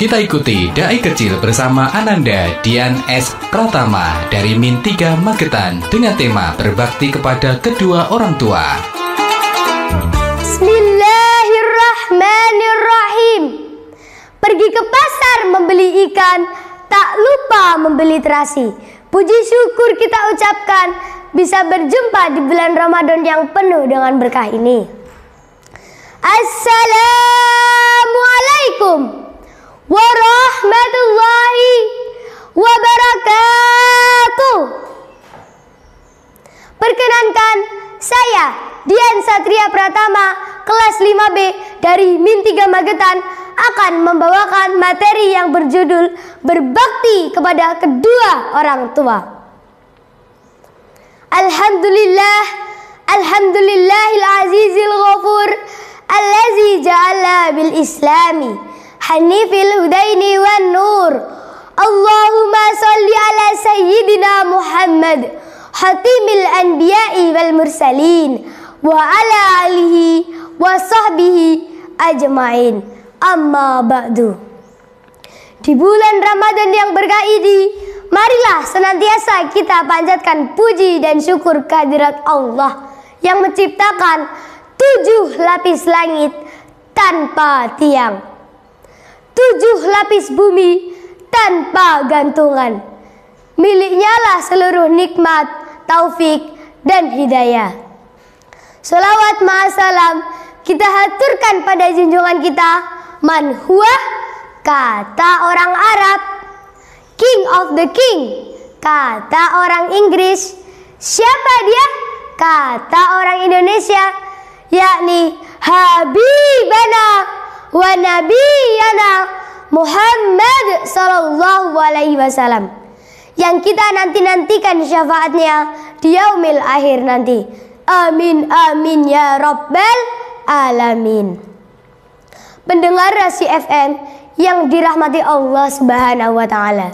Kita ikuti Dai Kecil bersama Ananda Dian S. Pratama dari Min 3 Magetan dengan tema berbakti kepada kedua orang tua. Bismillahirrahmanirrahim. Pergi ke pasar membeli ikan, tak lupa membeli terasi. Puji syukur kita ucapkan bisa berjumpa di bulan Ramadan yang penuh dengan berkah ini. Assalamualaikum warahmatullahi wabarakatuh. Perkenankan, saya Dian Satria Pratama, kelas 5B dari Min 3 Magetan akan membawakan materi yang berjudul berbakti kepada kedua orang tua. Alhamdulillahil azizil ghafur allazi ja'ala bil islami hanifil hudaini wan nur. Allahumma salli ala sayyidina Muhammad hatimil anbiya'i wal mursalin wa ala alihi wa sahbihi ajma'in. Amma ba'du. Di bulan Ramadan yang berkah ini, marilah senantiasa kita panjatkan puji dan syukur kehadirat Allah yang menciptakan 7 lapis langit tanpa tiang, 7 lapis bumi tanpa gantungan. Miliknya lah seluruh nikmat, taufik, dan hidayah. Salawat ma'asalam kita haturkan pada junjungan kita, man huwa, kata orang Arab, king of the king, kata orang Inggris. Siapa dia? Kata orang Indonesia, yakni Habibana wa Nabiyana Muhammad sallallahu alaihi wasallam, yang kita nantikan syafaatnya di yaumil akhir nanti. Amin amin ya rabbal alamin. Pendengar Rasi FM yang dirahmati Allah Subhanahu wa Ta'ala,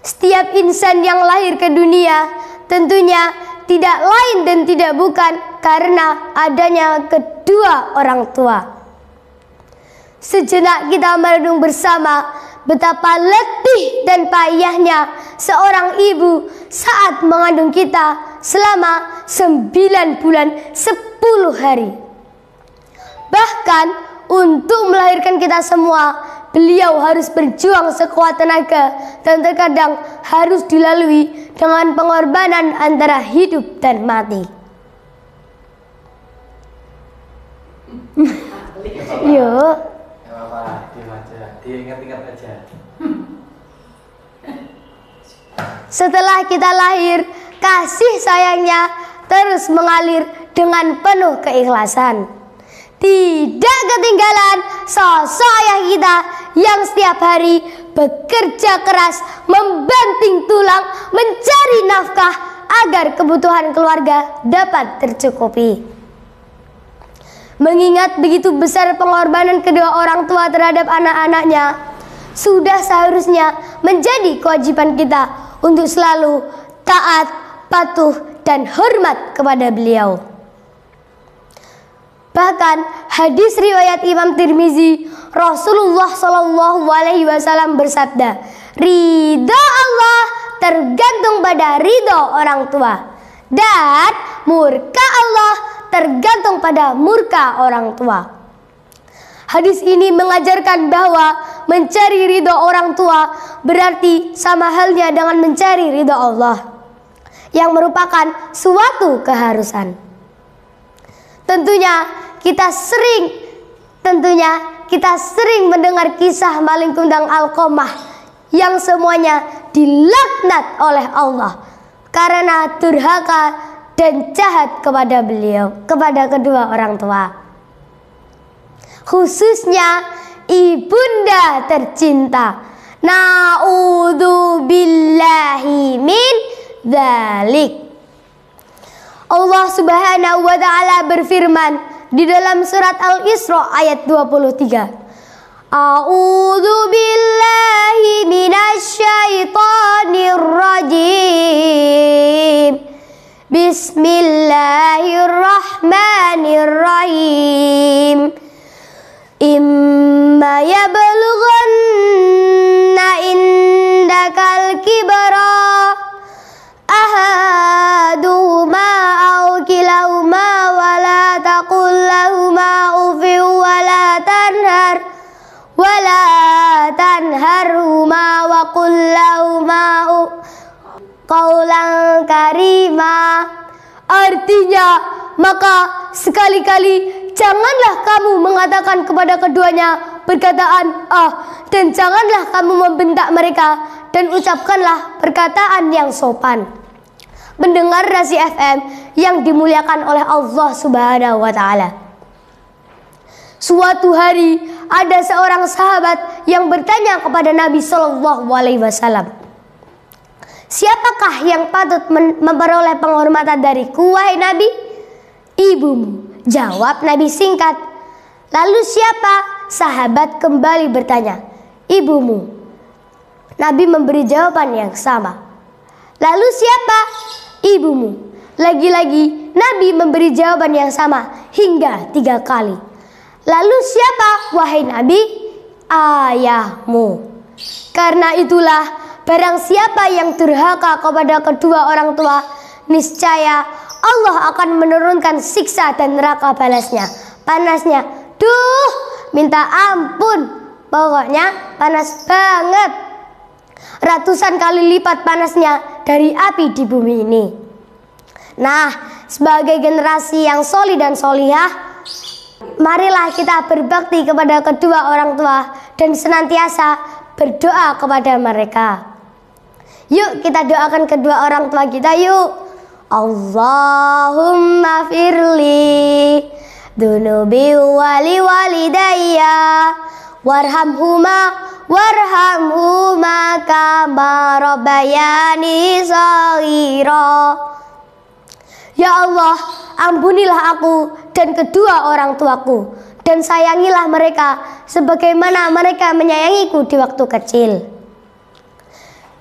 setiap insan yang lahir ke dunia tentunya tidak lain dan tidak bukan karena adanya kedua orang tua. Sejenak kita merenung bersama betapa letih dan payahnya seorang ibu saat mengandung kita selama 9 bulan 10 hari. Bahkan untuk melahirkan kita semua, beliau harus berjuang sekuat tenaga dan terkadang harus dilalui dengan pengorbanan antara hidup dan mati. Yuk. Diingat-ingat aja. Setelah kita lahir, kasih sayangnya terus mengalir dengan penuh keikhlasan. Tidak ketinggalan sosok ayah kita yang setiap hari bekerja keras, membanting tulang, mencari nafkah agar kebutuhan keluarga dapat tercukupi. Mengingat begitu besar pengorbanan kedua orang tua terhadap anak-anaknya, sudah seharusnya menjadi kewajiban kita untuk selalu taat, patuh, dan hormat kepada beliau. Bahkan hadis riwayat Imam Tirmizi, Rasulullah Shallallahu Alaihi Wasallam bersabda, ridha Allah tergantung pada ridho orang tua, dan murka Allah tergantung pada murka orang tua. Hadis ini mengajarkan bahwa mencari ridho orang tua berarti sama halnya dengan mencari ridho Allah, yang merupakan suatu keharusan. Tentunya kita sering mendengar kisah maling kundang Alqamah yang semuanya dilaknat oleh Allah karena durhaka dan jahat kepada kedua orang tua. Khususnya ibunda tercinta. Na'udzubillahi min dzalik. Allah Subhanahu wa Ta'ala berfirman di dalam surat Al-Isra ayat 23. A'udzu billahi minasyaitonir rajim. Bismillahirrahmanirrahim. Imma yablughan tanharhuma wa qul lahuma qaulan karima. Artinya, maka sekali-kali janganlah kamu mengatakan kepada keduanya perkataan dan janganlah kamu membentak mereka dan ucapkanlah perkataan yang sopan. Pendengar Rasi FM yang dimuliakan oleh Allah Subhanahu wa Ta'ala. Suatu hari ada seorang sahabat yang bertanya kepada Nabi Shallallahu Alaihi Wasallam, siapakah yang patut memperoleh penghormatan dariku, wahai Nabi? Ibumu, jawab Nabi singkat. Lalu siapa? Sahabat kembali bertanya. Ibumu. Nabi memberi jawaban yang sama. Lalu siapa? Ibumu. Lagi-lagi Nabi memberi jawaban yang sama hingga 3 kali. Lalu siapa, wahai Nabi? Ayahmu. Karena itulah, barang siapa yang durhaka kepada kedua orang tua, niscaya Allah akan menurunkan siksa dan neraka panasnya. Duh, minta ampun. Pokoknya panas banget. Ratusan kali lipat panasnya dari api di bumi ini. Nah, sebagai generasi yang solih dan solihah, marilah kita berbakti kepada kedua orang tua dan senantiasa berdoa kepada mereka. Yuk kita doakan kedua orang tua kita yuk. Allahumma firli dunubi wali walidayya warhamhuma kama rabbayani shaghira. Ya Allah, ampunilah aku dan kedua orang tuaku dan sayangilah mereka sebagaimana mereka menyayangiku di waktu kecil.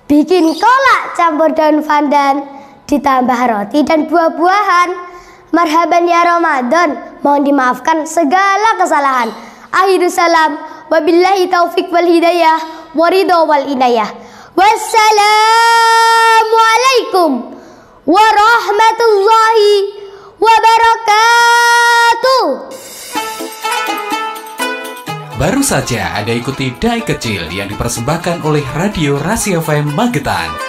Bikin kolak campur daun pandan ditambah roti dan buah-buahan. Marhaban ya Ramadan, mohon dimaafkan segala kesalahan. Akhirus salam, wabillahi taufik wal hidayah, waridho wal inayah. Wassalamualaikum warahmatullahi wabarakatuh. Baru saja Anda ikuti Dai Kecil yang dipersembahkan oleh Radio Rasi FM Magetan.